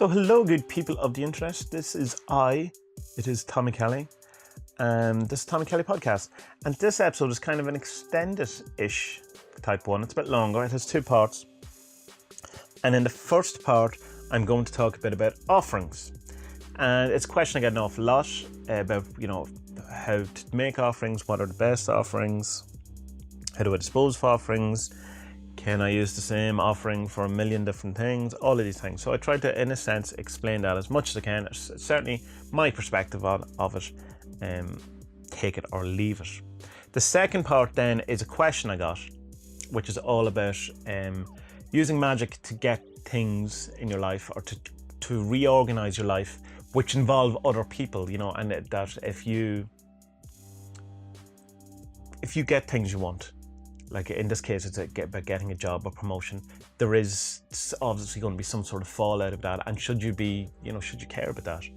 So hello good people of the internet, it is Tommy Kelly, and this is Tommy Kelly Podcast, and this episode is kind of an extended-ish type one. It's a bit longer, it has two parts, and in the first part I'm going to talk a bit about offerings, and it's a question I get an awful lot about, how to make offerings, what are the best offerings, how do I dispose of offerings, can I use the same offering for a million different things, all of these things. So I try to, in a sense, explain that as much as I can. It's certainly my perspective of it, take it or leave it. The second part then is a question I got, which is all about using magic to get things in your life, or to reorganize your life, which involve other people, and that if you get things you want, like in this case, it's about getting a job or promotion, there is obviously going to be some sort of fallout of that. And should you care about that?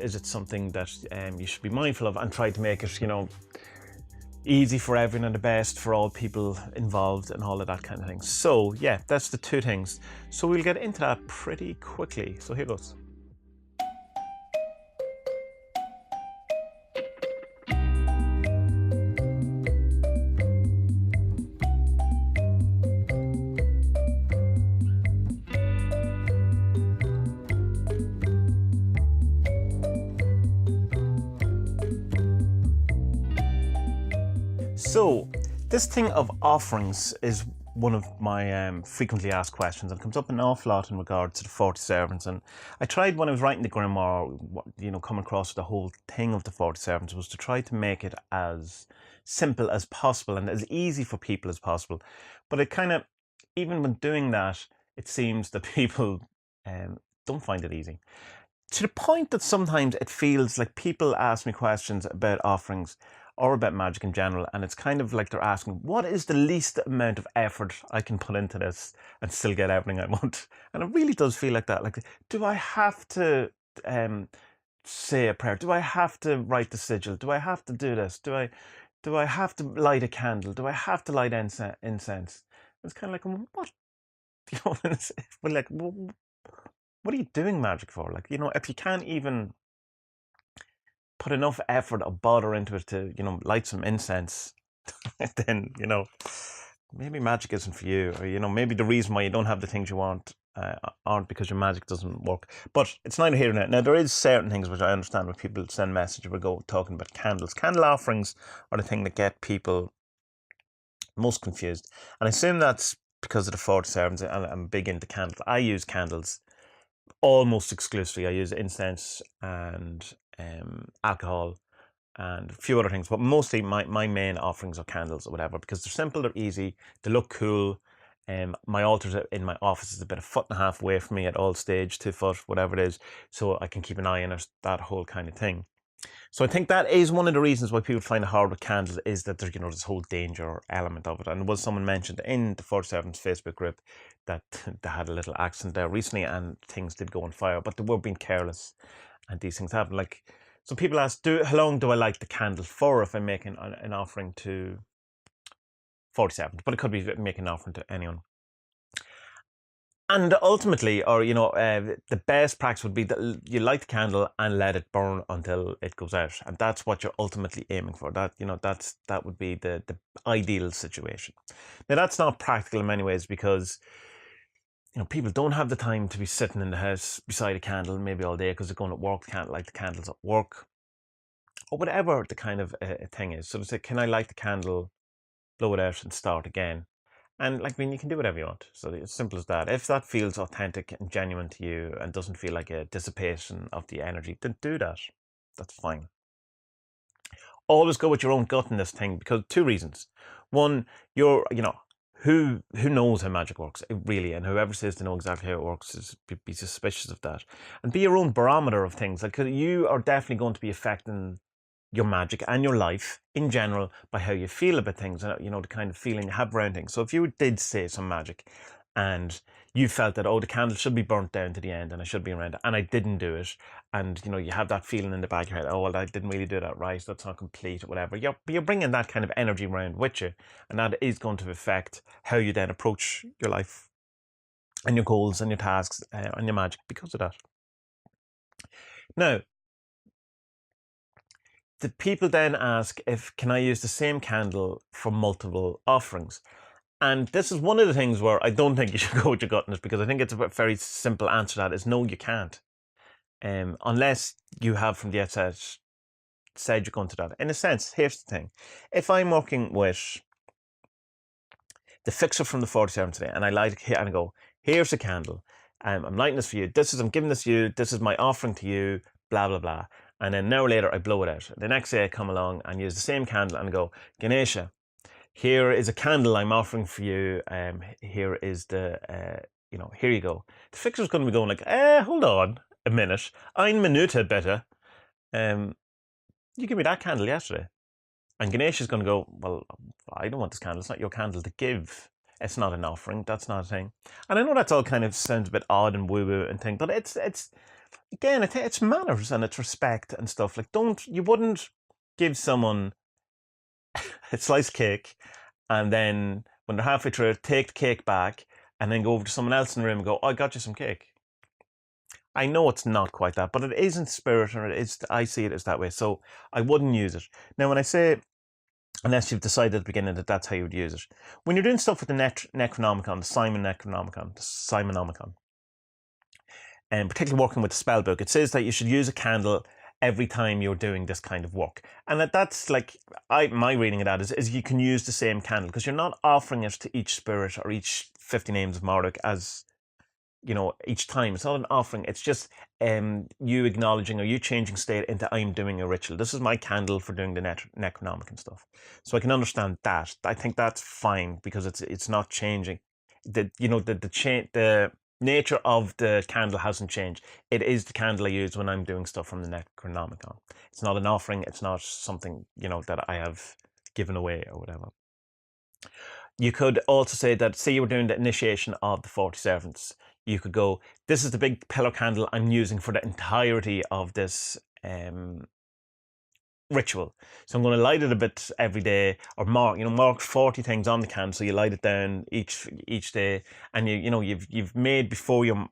Is it something that you should be mindful of and try to make it, easy for everyone and the best for all people involved and all of that kind of thing. So yeah, that's the two things. So we'll get into that pretty quickly. So here goes. So this thing of offerings is one of my frequently asked questions, and comes up an awful lot in regards to the 40 servants. And I tried, when I was writing the grimoire, come across the whole thing of the 40 servants, was to try to make it as simple as possible and as easy for people as possible. But it kind of, even when doing that, it seems that people don't find it easy. To the point that sometimes it feels like people ask me questions about offerings or about magic in general, and it's kind of like they're asking, what is the least amount of effort I can put into this and still get everything I want? And it really does feel like that. Like, do I have to say a prayer? Do I have to write the sigil? Do I have to do this? Do I have to light a candle? Do I have to light incense? It's kind of like, what? But like, what are you doing magic for? Like, if you can't even put enough effort or bother into it to, light some incense, then, maybe magic isn't for you. Or, maybe the reason why you don't have the things you want aren't because your magic doesn't work. But it's neither here nor there. Now, there is certain things which I understand when people send messages, we go talking about candles. Candle offerings are the thing that get people most confused. And I assume that's because of the 40 servants. I'm big into candles. I use candles almost exclusively. I use incense and alcohol and a few other things, but mostly my main offerings are candles or whatever, because they're simple, they're easy, they look cool. My altar in my office is about 1.5 feet away from me at all stage, 2 foot, whatever it is, so I can keep an eye on it, that whole kind of thing. So I think that is one of the reasons why people find it hard with candles, is that there's this whole danger element of it. And there was someone mentioned in the 47's Facebook group that they had a little accident there recently and things did go on fire, but they were being careless and these things happen. Like, so people ask, how long do I light the candle for if I'm making an offering to 47? But it could be making an offering to anyone. And ultimately, or the best practice would be that you light the candle and let it burn until it goes out, and that's what you're ultimately aiming for. That that would be the ideal situation. Now, that's not practical in many ways, because people don't have the time to be sitting in the house beside a candle maybe all day because they're going to work, can't light the candles at work, or whatever the kind of thing is. So they say, can I light the candle, blow it out, and start again? And you can do whatever you want. So it's simple as that. If that feels authentic and genuine to you and doesn't feel like a dissipation of the energy, then do that. That's fine. Always go with your own gut in this thing, because 2 reasons. One, who knows how magic works, really, and whoever says to know exactly how it works is be suspicious of that. And be your own barometer of things. Like, you are definitely going to be affecting your magic and your life in general by how you feel about things, the kind of feeling you have around things. So if you did say some magic and you felt that, the candle should be burnt down to the end and I should be around it, and I didn't do it, and you have that feeling in the back of your head, well, I didn't really do that right, that's not complete, or whatever, you're bringing that kind of energy around with you, and that is going to affect how you then approach your life and your goals and your tasks and your magic because of that. Now, the people then ask if can I use the same candle for multiple offerings? And this is one of the things where I don't think you should go with your gut on this, because I think it's a very simple answer to that is no, you can't. Unless you have from the outset said you're going to that. In a sense, here's the thing. If I'm working with the fixer from the 47 today and I light it and I go, here's a candle. I'm lighting this for you. I'm giving this to you. This is my offering to you, blah, blah, blah. And then an hour later, I blow it out. The next day I come along and use the same candle and go, Ganesha, here is a candle I'm offering for you. Here is the, here you go. The fixer's going to be going like, hold on a minute. Ein Minute bitte. You gave me that candle yesterday. And Ganesh is going to go, well, I don't want this candle. It's not your candle to give. It's not an offering. That's not a thing. And I know that's all kind of sounds a bit odd and woo-woo and thing, but it's again, I think it's manners and it's respect and stuff. Like, you wouldn't give someone a sliced cake and then when they're halfway through, take the cake back and then go over to someone else in the room and go, I got you some cake. I know it's not quite that, but it is in spirit, or it is. I see it as that way, so I wouldn't use it. Now, when I say, unless you've decided at the beginning that that's how you would use it, when you're doing stuff with the Necronomicon, the Simonomicon, and particularly working with the spell book, it says that you should use a candle every time you're doing this kind of work, and that's like my reading of that is you can use the same candle because you're not offering it to each spirit or each 50 names of Marduk as each time. It's not an offering. It's just you acknowledging or you changing state into I'm doing a ritual. This is my candle for doing the Necronomicon stuff. So I can understand that. I think that's fine because it's not changing. The nature of the candle hasn't changed. It is the candle I use when I'm doing stuff from the Necronomicon. It's not an offering. It's not something that I have given away or whatever. You could also say that, say you were doing the initiation of the 40 servants, you could go, this is the big pillar candle I'm using for the entirety of this ritual. So I'm going to light it a bit every day, or mark 40 things on the candle, so you light it down each day, and you've made before you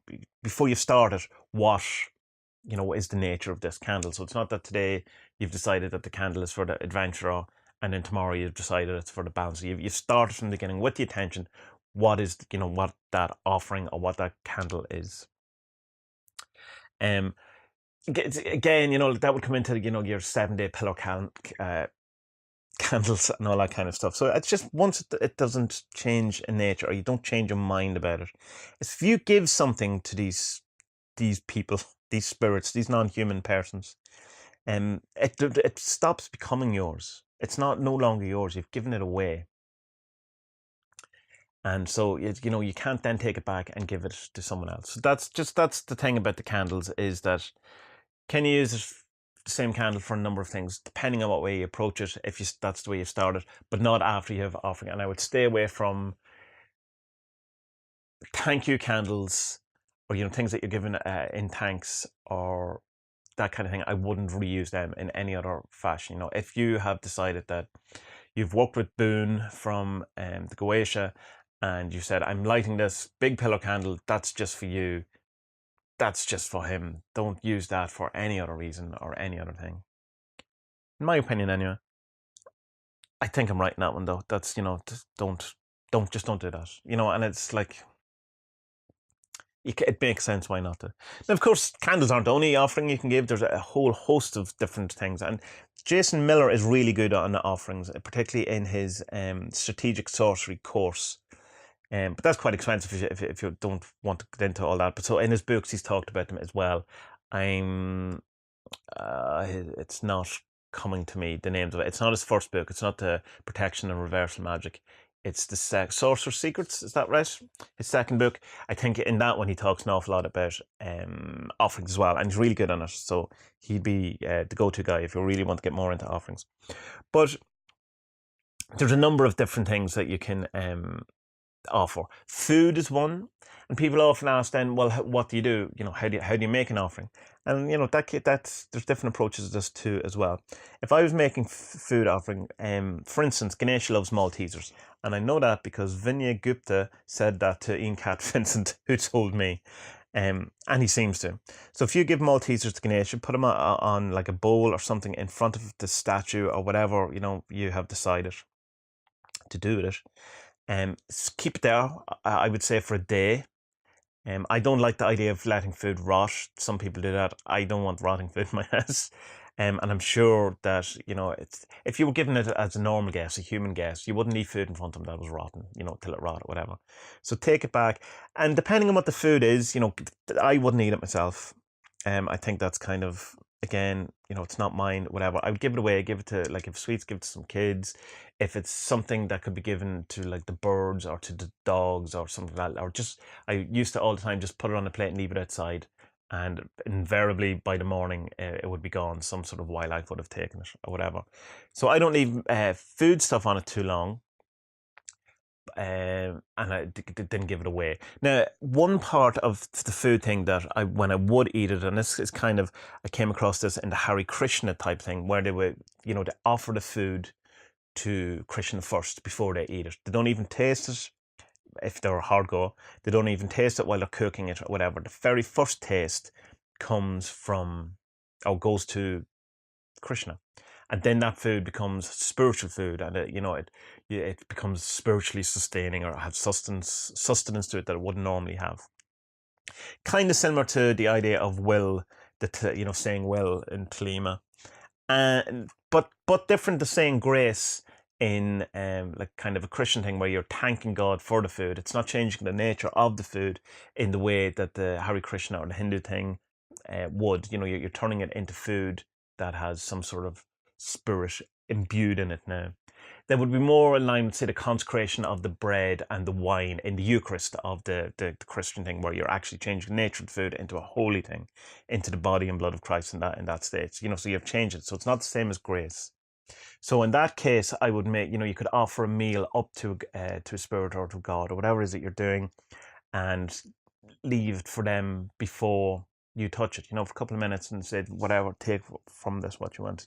start it what is the nature of this candle. So it's not that today you've decided that the candle is for the adventurer, and then tomorrow you've decided it's for the bouncer. You've started from the beginning with the intention. What is what that offering or what that candle is. Again, that would come into your 7-day pillar candles and all that kind of stuff. So it's just once it doesn't change in nature, or you don't change your mind about it. If you give something to these people, these spirits, these non-human persons, it stops becoming yours. It's no longer yours. You've given it away. And so you can't then take it back and give it to someone else. So that's the thing about the candles, is that can you use the same candle for a number of things depending on what way you approach it, if that's the way you started, but not after you have offering. And I would stay away from thank you candles, or things that you're given in thanks or that kind of thing. I wouldn't reuse them in any other fashion. If you have decided that you've worked with Boone from the Goetia and you said, I'm lighting this big pillar candle, that's just for you, that's just for him. Don't use that for any other reason or any other thing. In my opinion, anyway. I think I'm right in that one, though. That's, just don't do that. And it's like, it makes sense, why not to? Now, of course, candles aren't the only offering you can give. There's a whole host of different things. And Jason Miller is really good on the offerings, particularly in his strategic sorcery course. But that's quite expensive if you don't want to get into all that. But so in his books, he's talked about them as well. It's not coming to me, the names of it. It's not his first book. It's not the Protection and Reversal Magic. It's the Sorcerer's Secrets. Is that right? His second book. I think in that one he talks an awful lot about offerings as well, and he's really good on it. So he'd be the go-to guy if you really want to get more into offerings. But there's a number of different things that you can offer. Food is one, and people often ask then, well, what do you do? How do you make an offering? And that's there's different approaches to this too as well. If I was making food offering, for instance, Ganesha loves Maltesers, and I know that because Vinaya Gupta said that to Ian Cat Vincent, who told me. And he seems to. So if you give Maltesers to Ganesh, you put him on like a bowl or something in front of the statue or whatever, you have decided to do with it. Keep it there, I would say, for a day. I don't like the idea of letting food rot. Some people do that. I don't want rotting food in my house. And I'm sure that, if you were given it as a normal guest, a human guest, you wouldn't leave food in front of them that was rotten, till it rot or whatever. So take it back. And depending on what the food is, I wouldn't eat it myself. I think that's kind of, again, it's not mine, whatever. I would give it away, give it to, like, if sweets, give it to some kids. If it's something that could be given to, like, the birds or to the dogs or something like that, or just, I used to all the time just put it on a plate and leave it outside. And invariably by the morning, it would be gone. Some sort of wildlife would have taken it or whatever. So I don't leave food stuff on it too long. And I didn't give it away. Now, one part of the food thing that when I would eat it, and this is kind of, I came across this in the Hare Krishna type thing, where they would, they offer the food to Krishna first before they eat it. They don't even taste it if they're hardcore. They don't even taste it while they're cooking it or whatever. The very first taste comes from, or goes to Krishna. And then that food becomes spiritual food, and it becomes spiritually sustaining, or has sustenance to it that it wouldn't normally have. Kind of similar to the idea of will, saying will in Tlima, but different to saying grace in like kind of a Christian thing where you're thanking God for the food. It's not changing the nature of the food in the way that the Hare Krishna or the Hindu thing would. You're turning it into food that has some sort of spirit imbued in it now. That would be more in line with, say, the consecration of the bread and the wine in the Eucharist of the Christian thing, where you're actually changing the nature of the food into a holy thing, into the body and blood of Christ in that state. So you've changed it. So it's not the same as grace. So in that case, I would make, you could offer a meal up to a spirit or to God or whatever it is that you're doing, and leave it for them before you touch it, for a couple of minutes, and say, whatever, take from this what you want.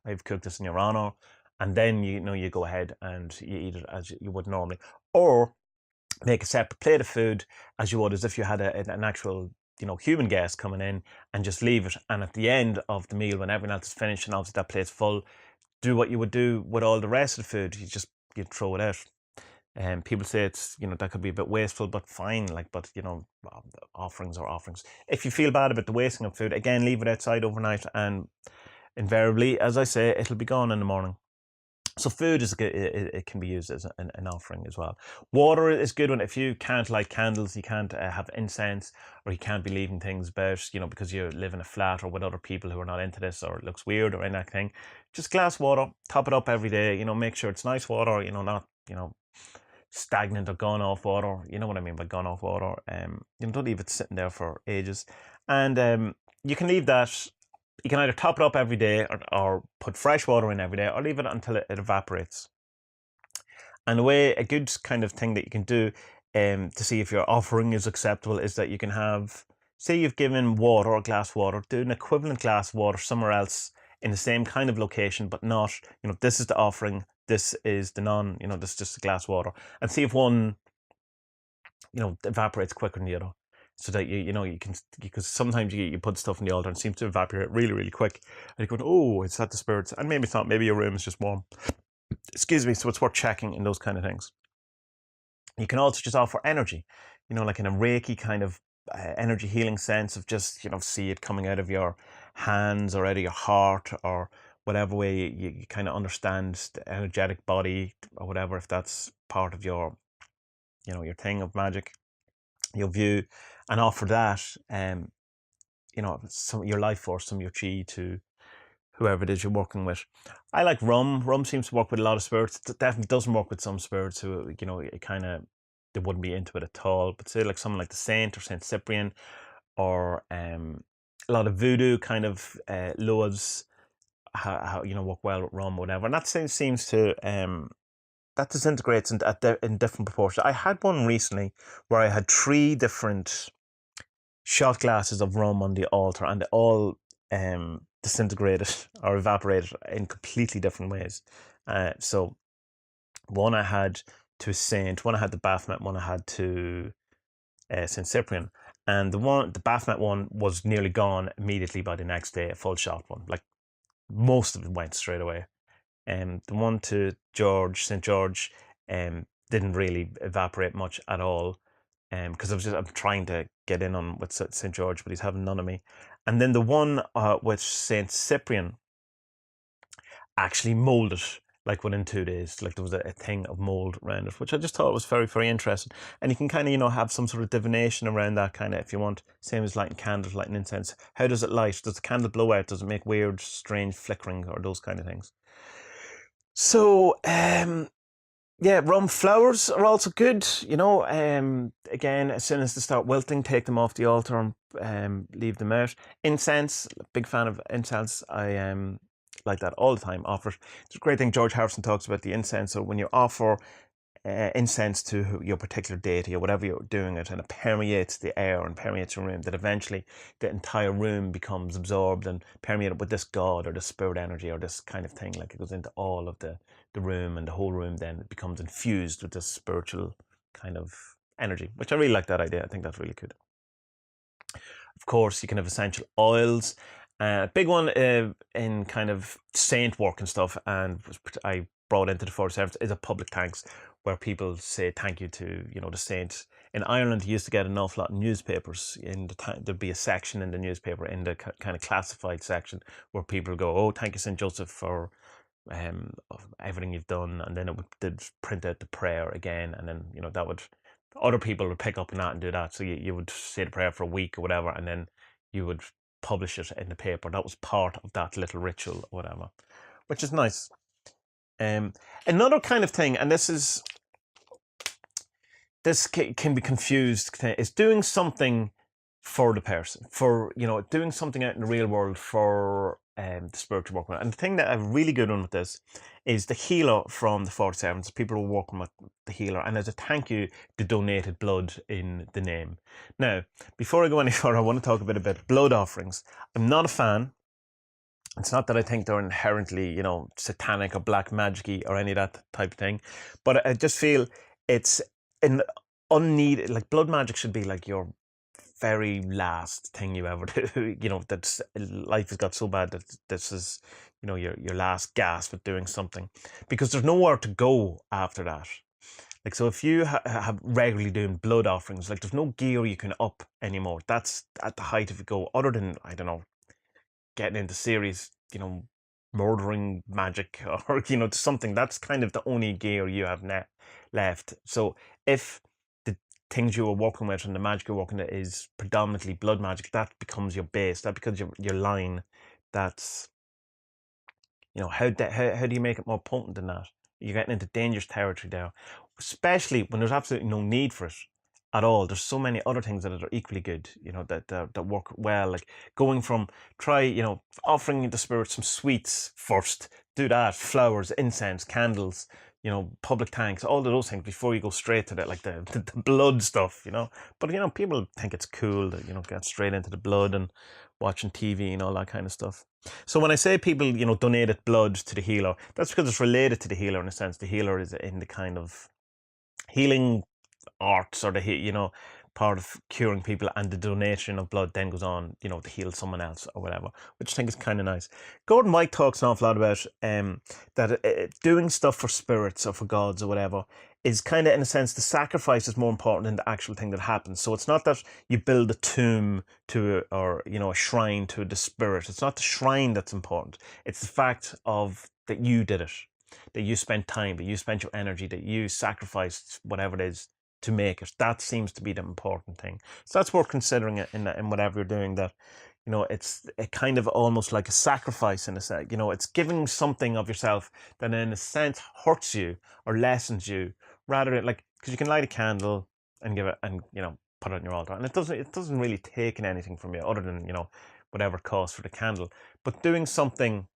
I've cooked this in your honor, and then you go ahead and you eat it as you would normally, or make a separate plate of food as you would as if you had an actual human guest coming in, and just leave it. And at the end of the meal, when everyone else is finished and obviously that plate's full, do what you would do with all the rest of the food. You throw it out. And people say it's, that could be a bit wasteful, but fine. But offerings are offerings. If you feel bad about the wasting of food, again, leave it outside overnight, and invariably, as I say, it'll be gone in the morning. So food it can be used as an offering as well. Water is good one. If you can't light candles, you can't have incense, or you can't be leaving things about, because you live in a flat or with other people who are not into this, or it looks weird or anything. Just glass water, top it up every day. Make sure it's nice water. Not stagnant or gone off water. You know what I mean by gone off water. Don't leave it sitting there for ages. And you can leave that. You can either top it up every day, or put fresh water in every day, or leave it until it evaporates. And a good kind of thing that you can do to see if your offering is acceptable is that you can have, say you've given water or glass water, do an equivalent glass water somewhere else in the same kind of location, but not, this is the offering, this is the this is just the glass water, and see if one, evaporates quicker than the other. So that you can, because sometimes you put stuff in the altar and it seems to evaporate really, really quick, and you go, oh, it's at the spirits, and maybe it's not. Maybe your room is just warm. Excuse me. So it's worth checking in those kind of things. You can also just offer energy, like in a Reiki kind of energy healing sense of just see it coming out of your hands or out of your heart, or whatever way you kind of understand the energetic body or whatever, if that's part of your your thing of magic, your view, and offer that, some of your life force, some of your chi to whoever it is you're working with. I like rum. Rum seems to work with a lot of spirits. It definitely doesn't work with some spirits who, it kind of, they wouldn't be into it at all. But say like someone like the Saint or Saint Cyprian, or a lot of voodoo kind of lords, how work well with rum, whatever. And that seems to that disintegrates in different proportions. I had one recently where I had 3 different shot glasses of rum on the altar, and they all disintegrated or evaporated in completely different ways. So one I had to a saint, one I had to Baphomet, one I had to Saint Cyprian, and the Baphomet one was nearly gone immediately by the next day, a full shot one. Like most of it went straight away. The one to St. George, didn't really evaporate much at all. Because I'm trying to get in on with St. George, but he's having none of me. And then the one with St. Cyprian actually molded like within 2 days. Like there was a thing of mold around it, which I just thought was very, very interesting. And you can kind of, have some sort of divination around that kind of, if you want, same as lighting candles, lighting incense. How does it light? Does the candle blow out? Does it make weird, strange flickering or those kind of things? So, yeah, rum flowers are also good. Again, as soon as they start wilting, take them off the altar and leave them out. Incense, big fan of incense. I like that all the time. Offer. It's a great thing George Harrison talks about the incense. So when you offer incense to your particular deity or whatever you're doing it, and it permeates the air and permeates your room, that eventually the entire room becomes absorbed and permeated with this god or this spirit energy or this kind of thing. Like it goes into all of the room, and the whole room then becomes infused with this spiritual kind of energy, which I really like that idea. I think that's really good. Of course, you can have essential oils. Big one in kind of saint work and stuff, and I brought into the 47th is a public thanks, where people say thank you to the saints. In Ireland, you used to get an awful lot of newspapers. There'd be a section in the newspaper, in the kind of classified section, where people go, "Oh, thank you, Saint Joseph, for of everything you've done," and then they'd print out the prayer again, and then that would, other people would pick up on that and do that. So you would say the prayer for a week or whatever, and then you would publish it in the paper. That was part of that little ritual or whatever, which is nice. Another kind of thing, and this can be confused, is doing something for the person, for doing something out in the real world for the spiritual work. And the thing that a really good one with this is the healer from the 47s. People were working with the healer, and as a thank you, they donated blood in the name. Now, before I go any further, I want to talk a bit about blood offerings. I'm not a fan. It's not that I think they're inherently, satanic or black magic-y or any of that type of thing, but I just feel it's an unneeded. Like blood magic should be like your very last thing you ever do. That's, life has got so bad that this is, your last gasp at doing something, because there's nowhere to go after that. Like, so if you have regularly doing blood offerings, like there's no gear you can up anymore. That's at the height of it go, other than, I don't know, getting into serious, murdering magic or, something. That's kind of the only gear you have left. So if the things you were working with and the magic you're working with is predominantly blood magic, that becomes your base. That becomes your line. That's, how do you make it more potent than that? You're getting into dangerous territory there, especially when there's absolutely no need for it at all. There's so many other things that are equally good, that work well. Like going from offering the spirit some sweets first, do that, flowers, incense, candles, public thanks, all of those things before you go straight to the blood stuff, But people think it's cool to get straight into the blood and watching TV and all that kind of stuff. So when I say people, donated blood to the healer, that's because it's related to the healer in a sense. The healer is in the kind of healing arts, or the part of curing people, and the donation of blood then goes on to heal someone else or whatever, which I think is kind of nice. Gordon White talks an awful lot about that doing stuff for spirits or for gods or whatever is kind of, in a sense, the sacrifice is more important than the actual thing that happens. So it's not that you build a tomb or a shrine to the spirit. It's not the shrine that's important. It's the fact of that you did it, that you spent time, that you spent your energy, that you sacrificed whatever it is to make it. That seems to be the important thing. So that's worth considering it in whatever you're doing, that it's a kind of almost like a sacrifice in a sense. It's giving something of yourself that in a sense hurts you or lessens you, rather than because you can light a candle and give it and put it on your altar, and it doesn't really take anything from you other than whatever it costs for the candle. But doing something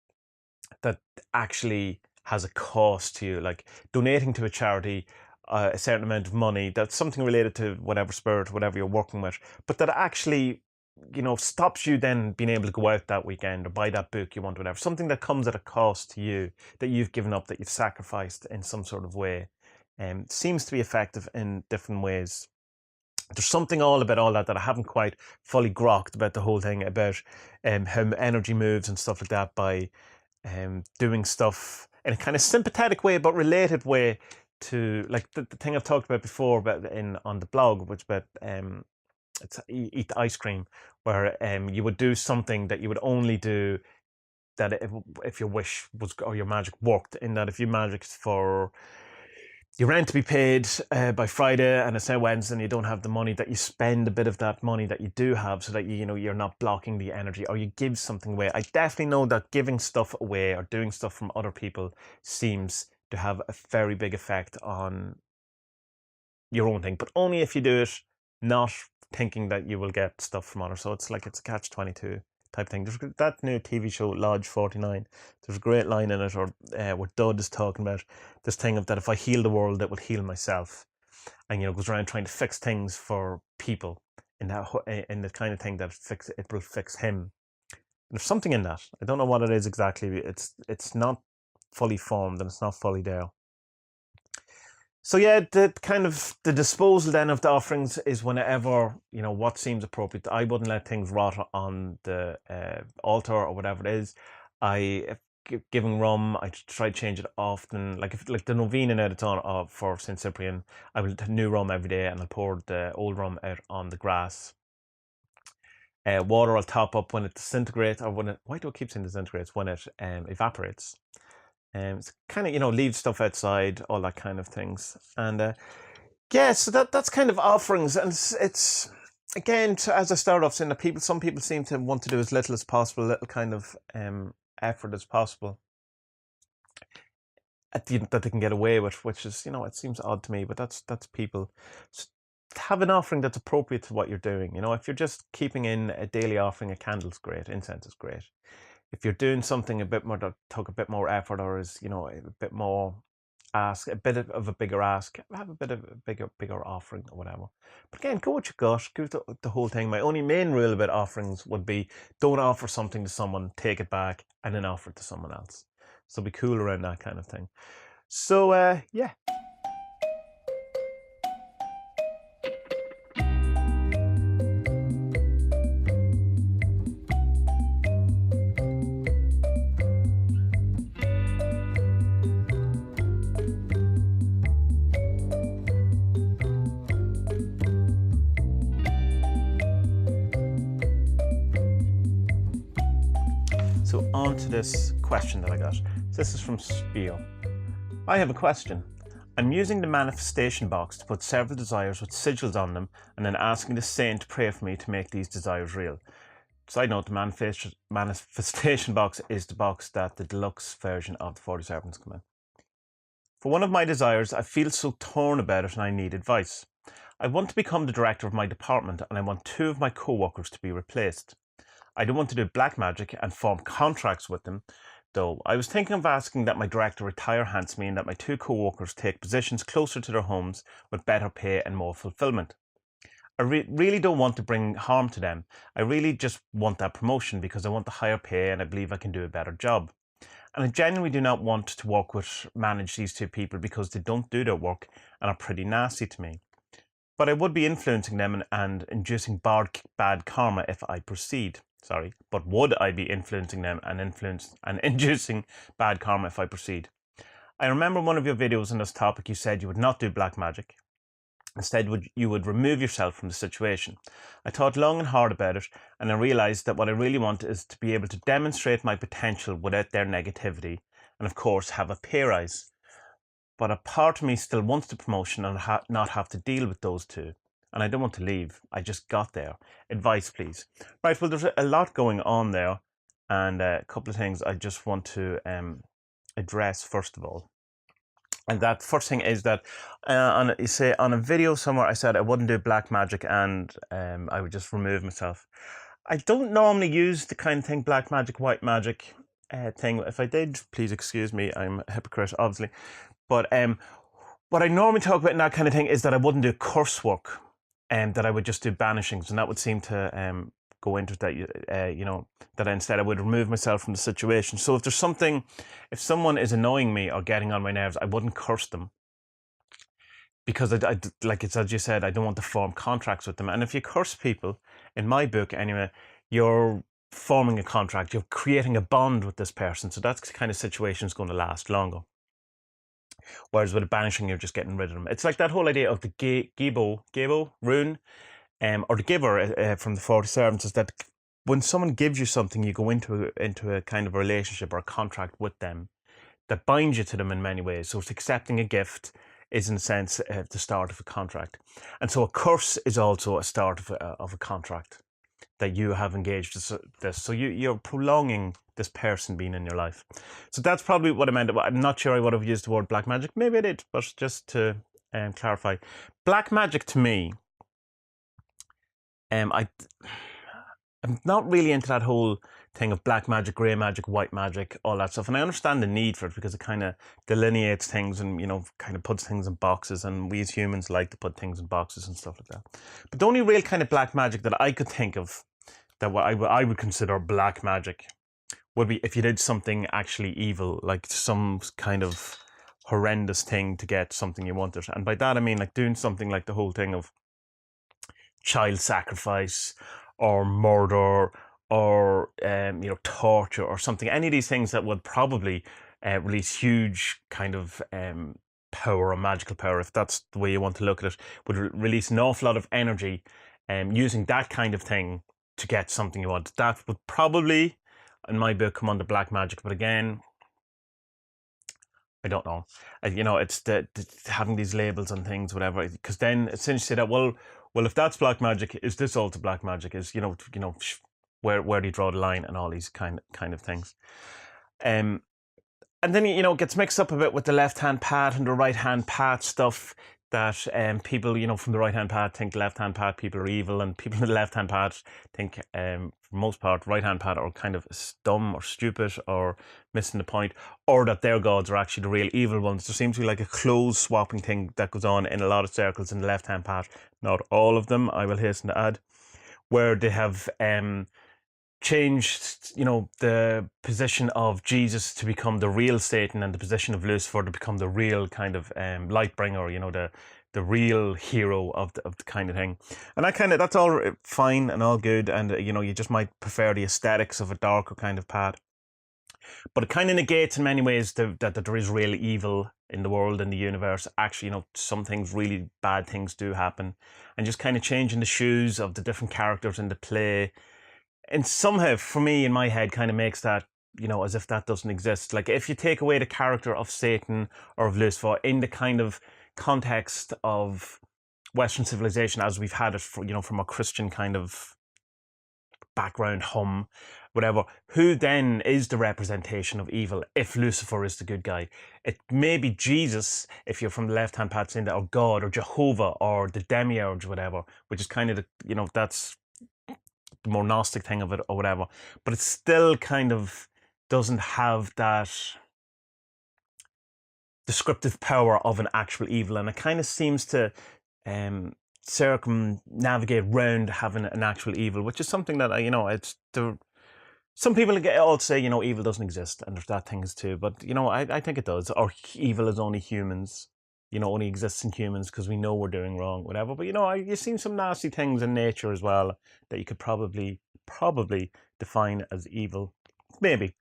that actually has a cost to you, like donating to a charity a certain amount of money, that's something related to whatever spirit, whatever you're working with, but that actually stops you then being able to go out that weekend or buy that book you want, whatever. Something that comes at a cost to you, that you've given up, that you've sacrificed in some sort of way, seems to be effective in different ways. there's something all about all that I haven't quite fully grokked about the whole thing about how energy moves and stuff like that by doing stuff in a kind of sympathetic way but related way to like the thing I've talked about before about on the blog, which about it's eat the ice cream, where you would do something that you would only do that if your wish was or your magic worked, in that if you magicked for your rent to be paid by Friday and it's now Wednesday and you don't have the money, that you spend a bit of that money that you do have so that you're not blocking the energy, or you give something away. I definitely know that giving stuff away or doing stuff from other people seems to have a very big effect on your own thing, but only if you do it not thinking that you will get stuff from others. So it's like it's a catch-22 type thing. There's that new TV show Lodge 49. There's a great line in it, or where Dud is talking about this thing of that if I heal the world, it will heal myself, and goes around trying to fix things for people in the kind of thing that it will fix him. There's something in that. I don't know what it is exactly. It's not fully formed and it's not fully there. So yeah, the disposal then of the offerings is whenever, what seems appropriate. I wouldn't let things rot on the altar or whatever it is. If giving rum, I try to change it often. Like the novena now that's on for St. Cyprian, I will new rum every day and I'll pour the old rum out on the grass. Water I'll top up when it disintegrates, or why do I keep saying disintegrates? When it evaporates. It's kind of, leave stuff outside, all that kind of things. And yeah, so that's kind of offerings. And it's again, as I started off saying, that some people seem to want to do as little as possible, little kind of effort as possible that they can get away with, which is, it seems odd to me, but that's people. So have an offering that's appropriate to what you're doing. If you're just keeping in a daily offering, a candle's great, incense is great. If you're doing something a bit more that took a bit more effort, or is a bit more ask, a bit of a bigger ask, have a bit of a bigger offering or whatever. But again, go with your gut, give the whole thing. My only main rule about offerings would be don't offer something to someone, take it back, and then offer it to someone else. So be cool around that kind of thing. So yeah. So on to this question that I got. This is from Spiel. I have a question. I'm using the manifestation box to put several desires with sigils on them and then asking the saint to pray for me to make these desires real. Side note, the manifestation box is the box that the deluxe version of the 40 Servants come in. For one of my desires, I feel so torn about it and I need advice. I want to become the director of my department and I want 2 of my co-workers to be replaced. I don't want to do black magic and form contracts with them, though. I was thinking of asking that my director retire handsomely and that my 2 co-workers take positions closer to their homes with better pay and more fulfillment. I really don't want to bring harm to them. I really just want that promotion because I want the higher pay and I believe I can do a better job. And I genuinely do not want to manage these 2 people because they don't do their work and are pretty nasty to me. But I would be influencing them and inducing bad karma if I proceed. But would I be influencing them and inducing bad karma if I proceed? I remember one of your videos on this topic, you said you would not do black magic. Instead, you would remove yourself from the situation. I thought long and hard about it, and I realised that what I really want is to be able to demonstrate my potential without their negativity, and of course have a pay rise. But a part of me still wants the promotion and not have to deal with those 2. And I don't want to leave. I just got there. Advice, please. Right, well, there's a lot going on there. And a couple of things I just want to address first of all. And that first thing is that on a video somewhere, I said I wouldn't do black magic and I would just remove myself. I don't normally use the kind of thing, black magic, white magic thing. If I did, please excuse me. I'm a hypocrite, obviously. But what I normally talk about in that kind of thing is that I wouldn't do curse work. That I would just do banishings, and that would seem to go into that, that instead I would remove myself from the situation. So if someone is annoying me or getting on my nerves, I wouldn't curse them. because like it's as you said, I don't want to form contracts with them. And if you curse people, in my book anyway, you're forming a contract, you're creating a bond with this person. So that kind of situation is going to last longer. Whereas with a banishing, you're just getting rid of them. It's like that whole idea of the Gebo rune, or the giver from the 40 servants, is that when someone gives you something, you go into a kind of a relationship or a contract with them that binds you to them in many ways. So it's accepting a gift is, in a sense, the start of a contract. And so a curse is also a start of a contract that you have engaged this. So you're prolonging this person being in your life. So that's probably what I meant. I'm not sure I would have used the word black magic. Maybe I did, but just to clarify. Black magic to me, I'm not really into that whole thing of black magic, grey magic, white magic, all that stuff. And I understand the need for it because it kind of delineates things and, kind of puts things in boxes. And we as humans like to put things in boxes and stuff like that. But the only real kind of black magic that I could think of that I would consider black magic would be if you did something actually evil, like some kind of horrendous thing to get something you wanted. And by that, I mean like doing something like the whole thing of child sacrifice or murder or torture or something. Any of these things that would probably release huge kind of power or magical power, if that's the way you want to look at it, would release an awful lot of energy using that kind of thing to get something you want. That would probably, in my book, come under black magic. But again, I don't know. It's the having these labels and things, whatever. Because then essentially say that, well, if that's black magic, is this also black magic? Is where do you draw the line and all these kind of things. And then it gets mixed up a bit with the left hand path and the right hand path stuff. That people from the right hand path think left hand path people are evil, and people in the left hand path think for the most part right hand path are kind of dumb or stupid or missing the point, or that their gods are actually the real evil ones. There seems to be like a clothes swapping thing that goes on in a lot of circles in the left hand path. Not all of them, I will hasten to add, where they have changed, the position of Jesus to become the real Satan, and the position of Lucifer to become the real kind of light bringer, the real hero of the kind of thing. And that's all fine and all good, and you just might prefer the aesthetics of a darker kind of path. But it kind of negates in many ways that there is real evil in the world, in the universe. Actually, some things, really bad things do happen, and just kind of changing the shoes of the different characters in the play. And somehow, for me, in my head, kind of makes that, as if that doesn't exist. Like, if you take away the character of Satan or of Lucifer in the kind of context of Western civilization as we've had it, from a Christian kind of background, whatever, who then is the representation of evil if Lucifer is the good guy? It may be Jesus, if you're from the left-hand path saying that, or God, or Jehovah, or the demiurge, whatever, which is kind of that's the more Gnostic thing of it or whatever, but it still kind of doesn't have that descriptive power of an actual evil, and it kind of seems to circumnavigate around having an actual evil, which is something that some people all say evil doesn't exist, and there's that things too, but I think it does. Or evil is only humans, only exists in humans because we know we're doing wrong, whatever. But you've seen some nasty things in nature as well that you could probably define as evil, maybe.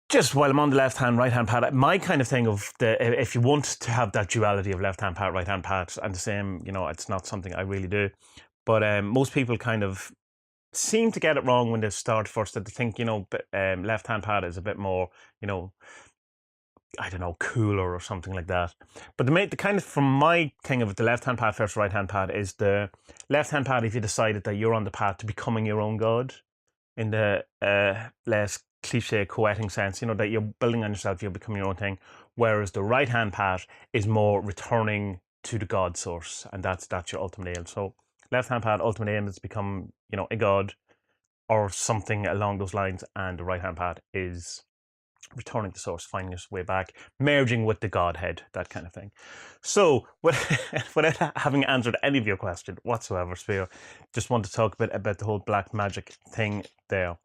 Just while I'm on the left hand, right hand path, my kind of thing of if you want to have that duality of left hand path, right hand path, and the same, it's not something I really do. But most people kind of seem to get it wrong when they start first, that they think, left hand path is a bit more, I don't know, cooler or something like that. But the kind of, from my thing of the left hand path versus right hand path, is the left hand path if you decided that you're on the path to becoming your own god, in the less cliche coeting sense, that you're building on yourself, you're becoming your own thing. Whereas the right hand path is more returning to the God source, and that's your ultimate aim. So left hand path, ultimate aim is to become, a god or something along those lines, and the right hand path is returning to source, finding its way back, merging with the Godhead, that kind of thing. So, without having answered any of your question whatsoever, Spear, just want to talk a bit about the whole black magic thing there.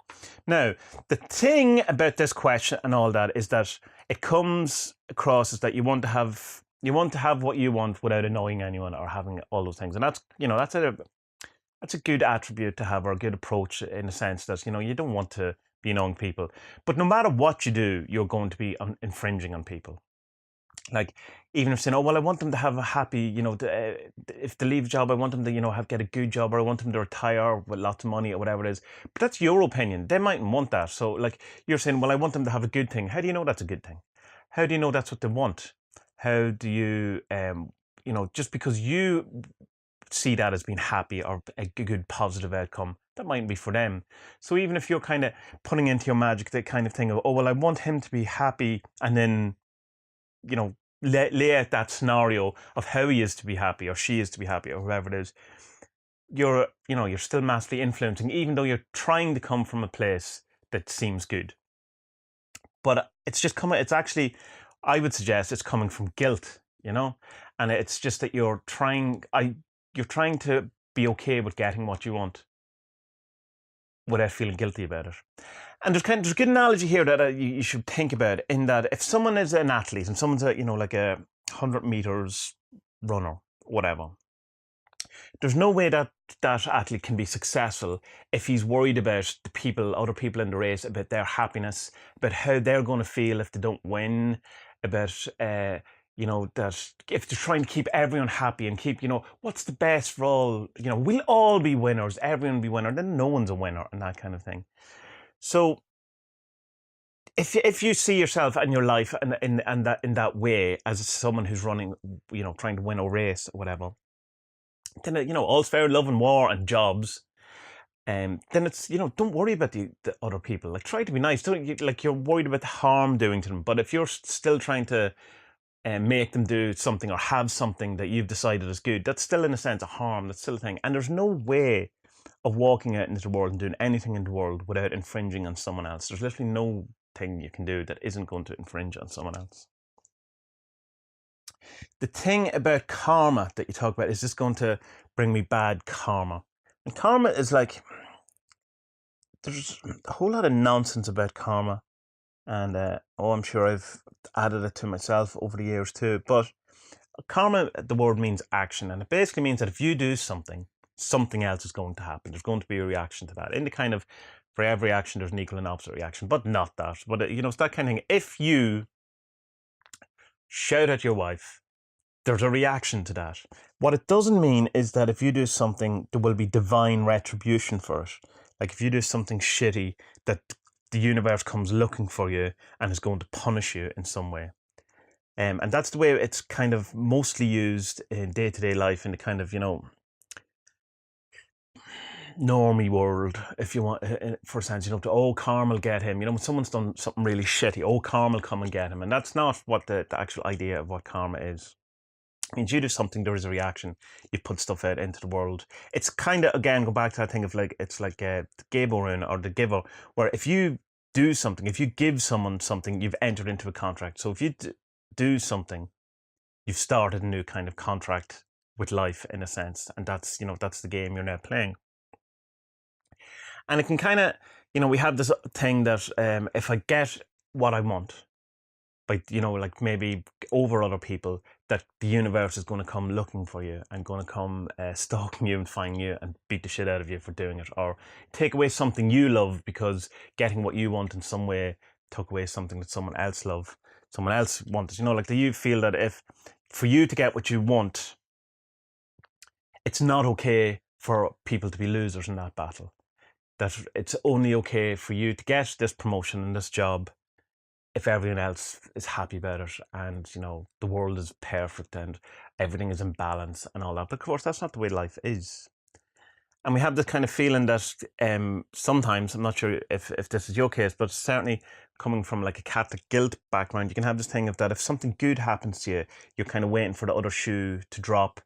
Now, the thing about this question and all that is that it comes across as that you want to have You want to have what you want without annoying anyone or having all those things. And that's, that's a good attribute to have, or a good approach, in a sense that, you don't want to be annoying people. But no matter what you do, you're going to be infringing on people. Like, even if saying, oh, well, I want them to have a happy, if they leave a job, I want them to, get a good job, or I want them to retire with lots of money, or whatever it is. But that's your opinion. They mightn't want that. So, like, you're saying, well, I want them to have a good thing. How do you know that's a good thing? How do you know that's what they want? How do you, just because you see that as being happy or a good positive outcome, that mightn't be for them. So even if you're kind of putting into your Magick that kind of thing of, oh, well, I want him to be happy, and then, lay out that scenario of how he is to be happy, or she is to be happy, or whoever it is, you're still massively influencing, even though you're trying to come from a place that seems good. But it's actually, I would suggest it's coming from guilt, and it's just that you're trying to be okay with getting what you want without feeling guilty about it. And there's a good analogy here that you should think about, in that if someone is an athlete and someone's like a 100 meters runner, whatever, there's no way that that athlete can be successful if he's worried about other people in the race, about their happiness, about how they're going to feel if they don't win, about that if they're trying to keep everyone happy and keep, what's the best for all, we'll all be winners, everyone will be winner, then no one's a winner, and that kind of thing. So if you see yourself and your life in that way, as someone who's running, trying to win a race or whatever, then all's fair in love and war and jobs. Then it's, don't worry about the other people. Like, try to be nice. Don't, like, you're worried about the harm doing to them. But if you're still trying to make them do something or have something that you've decided is good, that's still, in a sense, a harm. That's still a thing. And there's no way of walking out into the world and doing anything in the world without infringing on someone else. There's literally no thing you can do that isn't going to infringe on someone else. The thing about karma that you talk about, is this going to bring me bad karma? And karma is like, there's a whole lot of nonsense about karma. And I'm sure I've added it to myself over the years too. But karma, the word means action. And it basically means that if you do something, something else is going to happen. There's going to be a reaction to that. In the kind of, for every action, there's an equal and opposite reaction, but not that. But, it's that kind of thing. If you shout at your wife, there's a reaction to that. What it doesn't mean is that if you do something, there will be divine retribution for it. Like, if you do something shitty, that the universe comes looking for you and is going to punish you in some way. And that's the way it's kind of mostly used in day-to-day life, in the kind of, normie world, if you want, for a sense, oh, karma will get him. When someone's done something really shitty, oh, karma will come and get him. And that's not what the actual idea of what karma is. It means you do something, there is a reaction, you put stuff out into the world. It's kind of, again, go back to that thing of, like, it's like the Gaborin, or the giver, where if you do something, if you give someone something, you've entered into a contract. So if you do something, you've started a new kind of contract with life, in a sense. And that's, that's the game you're now playing. And it can kind of, we have this thing that if I get what I want, by, like, maybe over other people, that the universe is going to come looking for you and going to come stalking you and find you and beat the shit out of you for doing it, or take away something you love, because getting what you want in some way took away something that someone else wanted. Like, do you feel that if, for you to get what you want, it's not okay for people to be losers in that battle? That it's only okay for you to get this promotion and this job if everyone else is happy about it, and the world is perfect and everything is in balance and all that. But of course, that's not the way life is. And we have this kind of feeling that sometimes, I'm not sure if this is your case, but certainly coming from, like, a Catholic guilt background, you can have this thing of that if something good happens to you, you're kind of waiting for the other shoe to drop,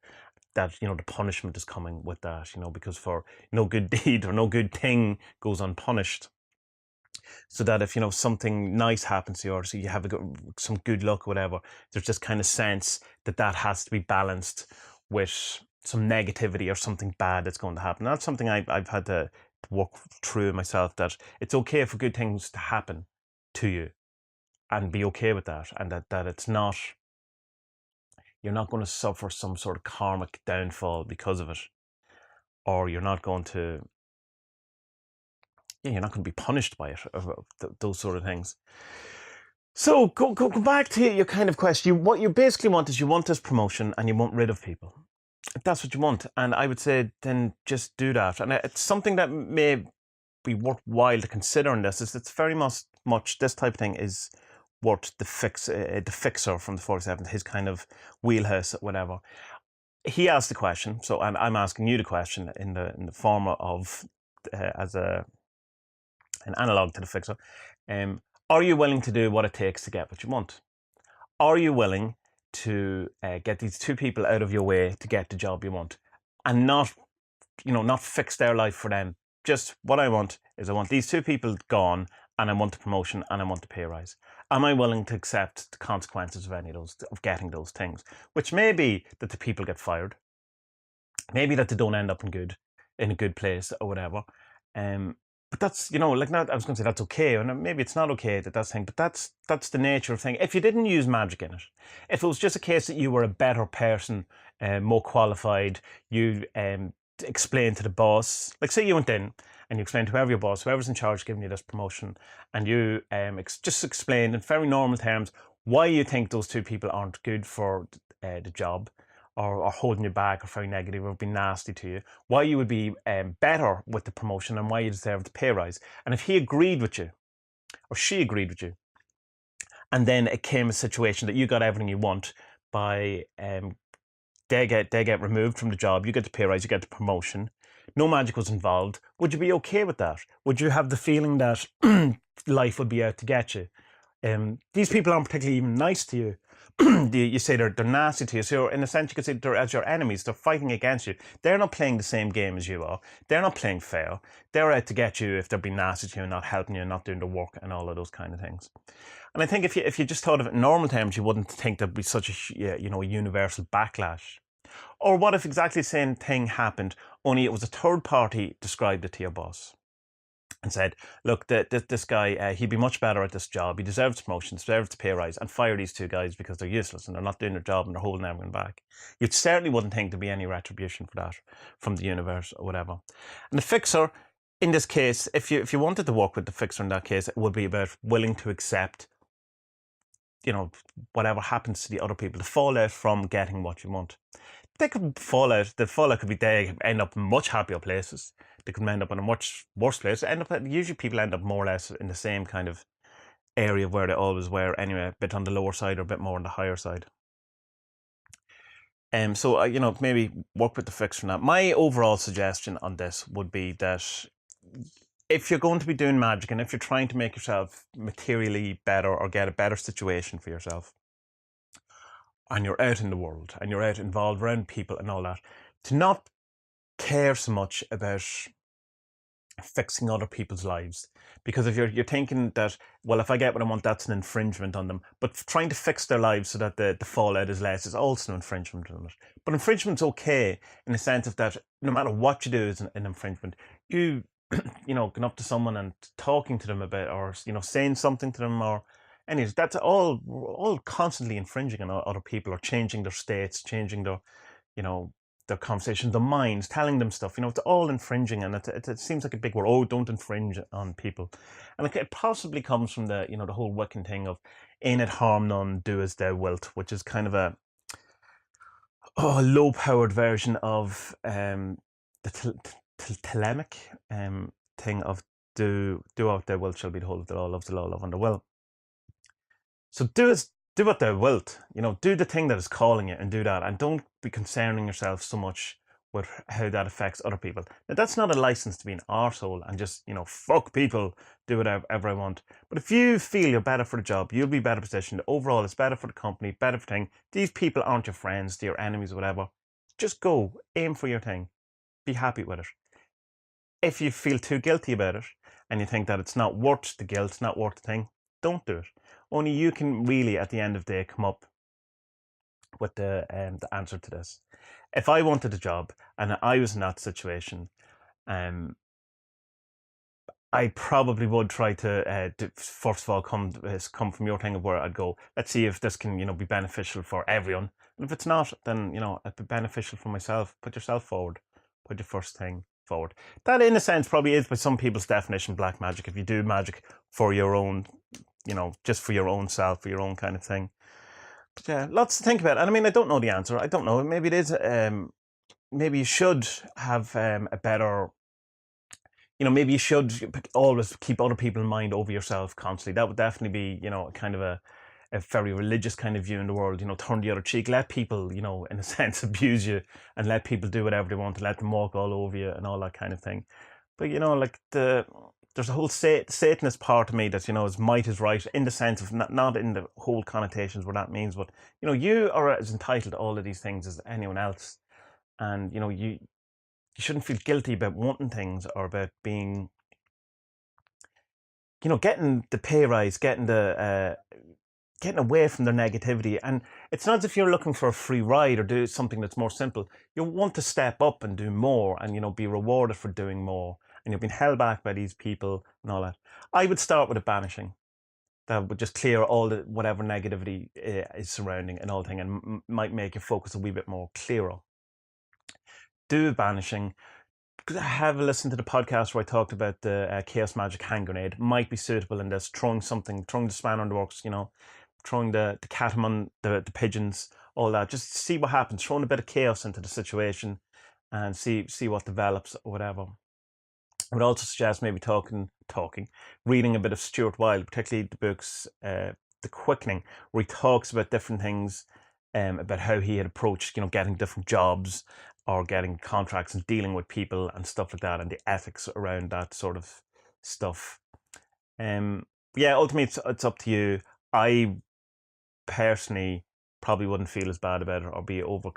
that the punishment is coming with that, because for no good deed or no good thing goes unpunished. So that if something nice happens to you, or so you have some good luck or whatever, there's this kind of sense that has to be balanced with some negativity or something bad that's going to happen. That's something I've had to work through myself, that it's okay for good things to happen to you, and be okay with that, and that it's not you're not going to suffer some sort of karmic downfall because of it, or you're not going to, yeah, you're not going to be punished by it, or those sort of things. So go back to your kind of question. What you basically want is you want this promotion and you want rid of people. If that's what you want, and I would say then just do that. And it's something that may be worthwhile to consider in this. Is it's very much this type of thing is what the fixer from the 47th, his kind of wheelhouse, whatever. He asked the question, so I'm asking you the question in the form of as an analog to the fixer. Are you willing to do what it takes to get what you want? Are you willing to get these two people out of your way to get the job you want, and not fix their life for them? Just what I want is I want these two people gone, and I want the promotion, and I want the pay rise. Am I willing to accept the consequences of any of those, of getting those things? Which may be that the people get fired, maybe that they don't end up in a good place or whatever. But that's, like, not, I was going to say that's okay, and maybe it's not okay that's thing, but that's the nature of thing. If you didn't use magic in it, if it was just a case that you were a better person, more qualified, you explain to the boss, like say you went in and you explained to whoever your boss, whoever's in charge giving you this promotion, and you just explained in very normal terms why you think those two people aren't good for the job, or holding you back, or very negative, or being nasty to you, why you would be better with the promotion and why you deserve the pay rise. And if he agreed with you, or she agreed with you, and then it came a situation that you got everything you want by they get removed from the job, you get the pay rise, you get the promotion, no magic was involved, would you be okay with that? Would you have the feeling that life would be out to get you? These people aren't particularly even nice to you. You say they're nasty to you. So in a sense, you could say they're as your enemies. They're fighting against you. They're not playing the same game as you are. They're not playing fair. They're out to get you if they're being nasty to you and not helping you and not doing the work and all of those kind of things. And I think if you just thought of it in normal terms, you wouldn't think there'd be such a universal backlash. Or what if exactly the same thing happened, only it was a third party described it to your boss and said, look, this guy, he'd be much better at this job. He deserves promotion, deserves the pay rise, and fire these two guys because they're useless and they're not doing their job and they're holding everyone back. You certainly wouldn't think there'd be any retribution for that from the universe or whatever. And the fixer, in this case, if you wanted to work with the fixer in that case, it would be about willing to accept, whatever happens to the other people, the fallout from getting what you want. They could fall out. The fallout could be they end up in much happier places. They could end up in a much worse place. Usually people end up more or less in the same kind of area where they always were anyway, a bit on the lower side or a bit more on the higher side. So maybe work with the fixer on that. My overall suggestion on this would be that if you're going to be doing magic and if you're trying to make yourself materially better or get a better situation for yourself, and you're out in the world and you're out involved around people and all that, to not care so much about fixing other people's lives. Because if you're thinking that, well, if I get what I want, that's an infringement on them, but trying to fix their lives so that the fallout is less is also an infringement on it. But infringement's okay in the sense of that no matter what you do is an infringement. You going up to someone and talking to them about, or saying something to them, or anyways, that's all constantly infringing on other people, or changing their states, changing their their conversation, their minds, telling them stuff. It's all infringing, and it seems like a big word. Oh, don't infringe on people, and it possibly comes from the the whole Wiccan thing of "in it harm none, do as thou wilt," which is kind of a low-powered version of the Telemic thing of do what thou wilt shall be the whole of the law, loves the law, love under will. So do what thou wilt, do the thing that is calling you and do that, and don't be concerning yourself so much with how that affects other people. Now, that's not a license to be an arsehole and just, fuck people, do whatever I want. But if you feel you're better for the job, you'll be better positioned. Overall, it's better for the company, better for thing. These people aren't your friends, they're your enemies or whatever. Just go, aim for your thing. Be happy with it. If you feel too guilty about it and you think that it's not worth the guilt, it's not worth the thing, don't do it. Only you can really, at the end of the day, come up with the answer to this. If I wanted a job and I was in that situation, I probably would try to first of all come from your thing of where I'd go, let's see if this can be beneficial for everyone, And if it's not, then, it'd be beneficial for myself. Put yourself forward. Put your first thing forward. That, in a sense, probably is by some people's definition black magic. If you do magic for your own, just for your own self, for your own kind of thing. But yeah, lots to think about. And I mean, I don't know the answer. I don't know. Maybe it is. Maybe you should have a better. Maybe you should always keep other people in mind over yourself constantly. That would definitely be, kind of a very religious kind of view in the world. Turn the other cheek. Let people, in a sense, abuse you, and let people do whatever they want, and let them walk all over you and all that kind of thing. But like there's a whole Satanist part of me that is might is right, in the sense of not in the whole connotations what that means, but you are as entitled to all of these things as anyone else, and you shouldn't feel guilty about wanting things or about being, getting the pay rise, getting away from their negativity. And it's not as if you're looking for a free ride or do something that's more simple. You want to step up and do more and, be rewarded for doing more. And you've been held back by these people and all that. I would start with a banishing. That would just clear all the whatever negativity is surrounding and all thing, and might make your focus a wee bit more clearer. Do a banishing. Have a listen to the podcast where I talked about the Chaos Magic hand grenade. Might be suitable in this. Throwing the spanner in the works, throwing the cat among the pigeons, all that. Just see what happens. Throwing a bit of chaos into the situation and see what develops or whatever. I would also suggest maybe reading a bit of Stuart Wilde, particularly the books The Quickening, where he talks about different things, about how he had approached, getting different jobs or getting contracts and dealing with people and stuff like that, and the ethics around that sort of stuff. Yeah, ultimately it's up to you. I personally probably wouldn't feel as bad about it or be over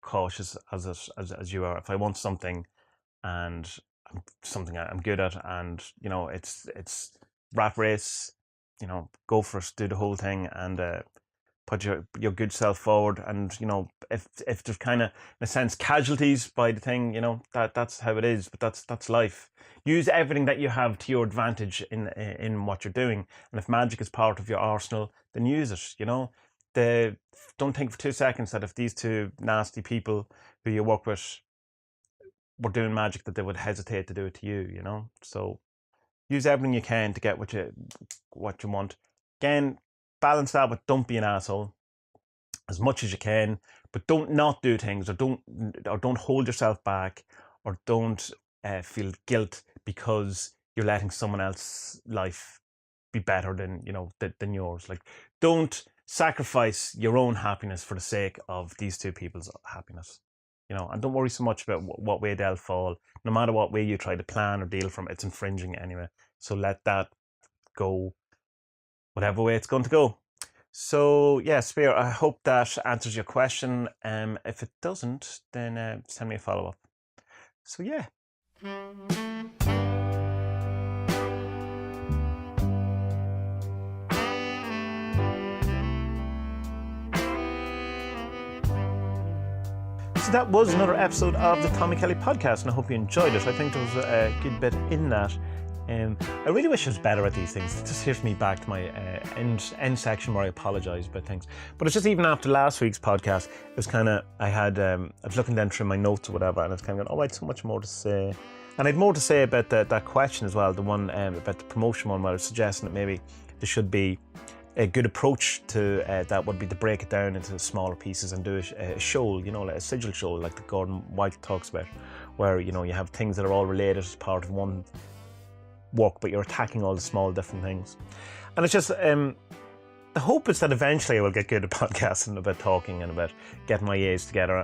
cautious as you are. If I want something and something I'm good at, and it's rat race, go for it, do the whole thing, and put your good self forward. And if there's kind of, in a sense, casualties by the thing, that's how it is. But that's life. Use everything that you have to your advantage in what you're doing. And if magic is part of your arsenal, then use it. Don't think for 2 seconds that if these two nasty people who you work with were doing magic, that they would hesitate to do it to you. So use everything you can to get what you want. Again, balance that with don't be an asshole as much as you can, but don't not do things, or don't hold yourself back, or don't feel guilt because you're letting someone else's life be better than than yours. Like, don't sacrifice your own happiness for the sake of these two people's happiness. And don't worry so much about what way they'll fall. No matter what way you try to plan or deal from, it's infringing anyway. So let that go whatever way it's going to go. So yeah, Spear, I hope that answers your question. If it doesn't, then send me a follow-up. So yeah. So that was another episode of the Tommy Kelly podcast, and I hope you enjoyed it. I think there was a good bit in that. I really wish I was better at these things. It just here's me back to my end section where I apologise about things. But it's just, even after last week's podcast, it was kind of, I was looking down through my notes or whatever, and it's kind of going, I had so much more to say. And I had more to say about that question as well, the one about the promotion one, where I was suggesting that maybe there should be a good approach to that would be to break it down into smaller pieces and do a show, like a sigil show, like the Gordon White talks about, where, you have things that are all related as part of one work, but you're attacking all the small different things. And it's just the hope is that eventually I will get good at podcasting, about talking and about getting my ideas together,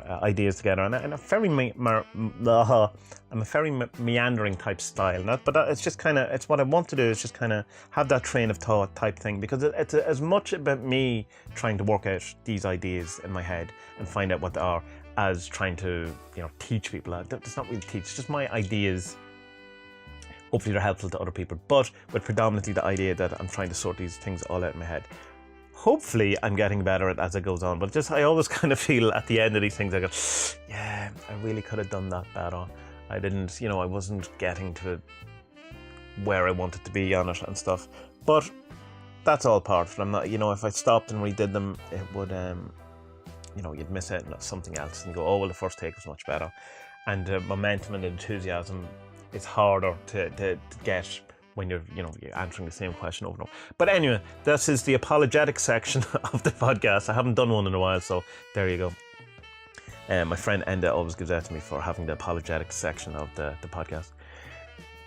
and a very I'm a very meandering type style. But it's just kind of, it's what I want to do, is just kind of have that train of thought type thing, because it's as much about me trying to work out these ideas in my head and find out what they are, as trying to teach people. It's not really teach, it's just my ideas. Hopefully they're helpful to other people, but with predominantly the idea that I'm trying to sort these things all out in my head. Hopefully I'm getting better at it as it goes on, but just I always kind of feel at the end of these things, I go, yeah, I really could have done that better. I didn't, I wasn't getting to where I wanted to be on it and stuff. But that's all part of it. I'm not, if I stopped and redid them, it would you'd miss out on something else and you go, oh, well, the first take was much better. And momentum and enthusiasm is harder to get when you're answering the same question over and over. But anyway, this is the apologetic section of the podcast. I haven't done one in a while, so there you go. My friend Enda always gives out to me for having the apologetic section of the podcast.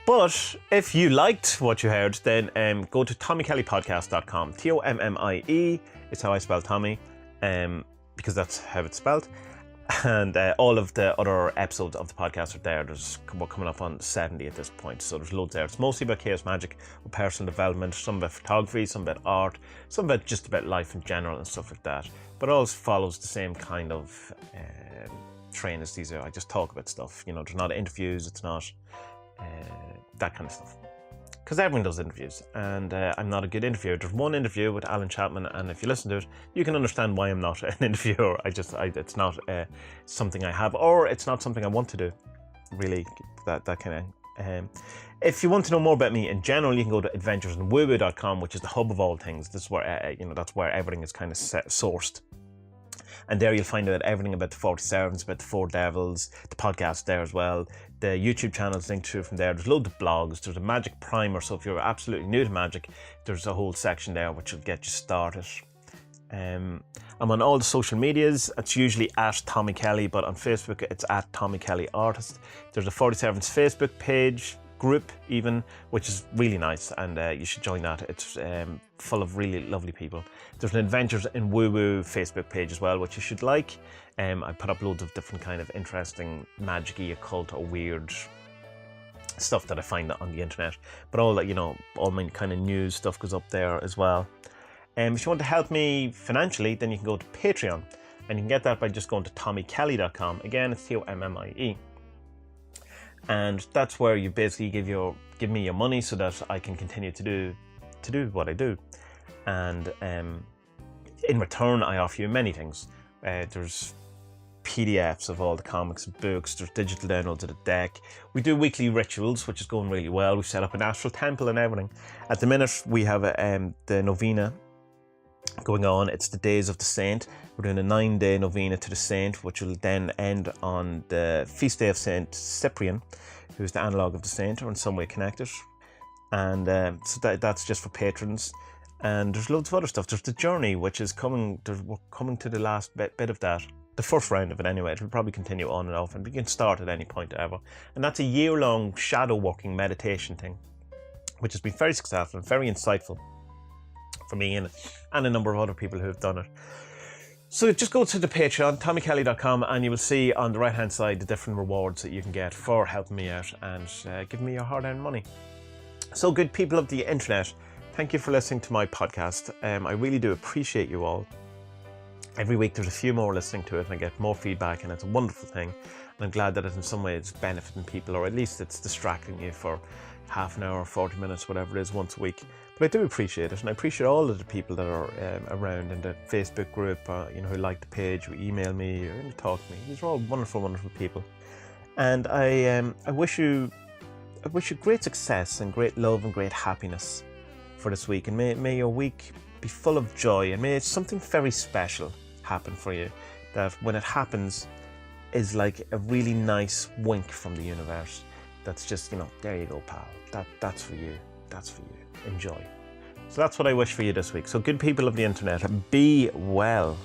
But if you liked what you heard, then go to TommyKellyPodcast.com. TOMMIE is how I spell Tommy, because that's how it's spelled. And all of the other episodes of the podcast are there. We're coming up on 70 at this point, so there's loads there. It's mostly about chaos magic or personal development, some about photography, some about art, some about just about life in general and stuff like that. But it all follows the same kind of train as these are. I just talk about stuff. There's not interviews, it's not that kind of stuff. Because everyone does interviews, and I'm not a good interviewer. There's one interview with Alan Chapman, and if you listen to it, you can understand why I'm not an interviewer. It's not something I have, or it's not something I want to do. Really, that kind of. If you want to know more about me in general, you can go to adventuresinwoo-woo.com, which is the hub of all things. This is where that's where everything is kind of sourced. And there you'll find out everything about the 40 Servants, about the 4 Devils, the podcast there as well. The YouTube channel is linked to from there. There's loads of blogs. There's a Magick primer, so if you're absolutely new to Magick, there's a whole section there which will get you started. I'm on all the social medias. It's usually at Tommy Kelly, but on Facebook it's at Tommy Kelly Artist. There's a 40 Servants Facebook page, group even, which is really nice, and you should join that. It's full of really lovely people. There's an Adventures in Woo Woo Facebook page as well, which you should like. I put up loads of different kind of interesting magic-y, occult or weird stuff that I find on the internet, but all that, all my kind of news stuff goes up there as well. If you want to help me financially, then you can go to Patreon, and you can get that by just going to TommyKelly.com. Again, it's TOMMIE. And that's where you basically give me your money so that I can continue to do what I do. And in return, I offer you many things. There's PDFs of all the comics and books. There's digital downloads of the deck. We do weekly rituals, which is going really well. We've set up an astral temple and everything. At the minute, we have the novena going on. It's the Days of the Saint. We're doing a 9-day novena to the Saint, which will then end on the feast day of Saint Cyprian, who's the analogue of the Saint, or in some way connected. And so that's just for patrons. And there's loads of other stuff. There's the journey, which is coming. We're coming to the last bit of that. The first round of it anyway. It will probably continue on and off, and we can start at any point ever. And that's a year-long shadow working meditation thing, which has been very successful and very insightful for me and a number of other people who have done it. So just go to the Patreon, TommyKelly.com, and you will see on the right-hand side the different rewards that you can get for helping me out and giving me your hard-earned money. So good people of the internet, thank you for listening to my podcast. I really do appreciate you all. Every week there's a few more listening to it, and I get more feedback, and it's a wonderful thing. And I'm glad that it in some ways benefiting people, or at least it's distracting you for half an hour, 40 minutes, whatever it is, once a week. But I do appreciate it, and I appreciate all of the people that are around in the Facebook group, who like the page, who email me, or talk to me. These are all wonderful, wonderful people. And I wish you great success and great love and great happiness for this week. And may your week be full of joy, and may something very special happen for you, that when it happens is like a really nice wink from the universe. That's just, there you go, pal. That's for you. That's for you. Enjoy. So that's what I wish for you this week. So good people of the internet, be well.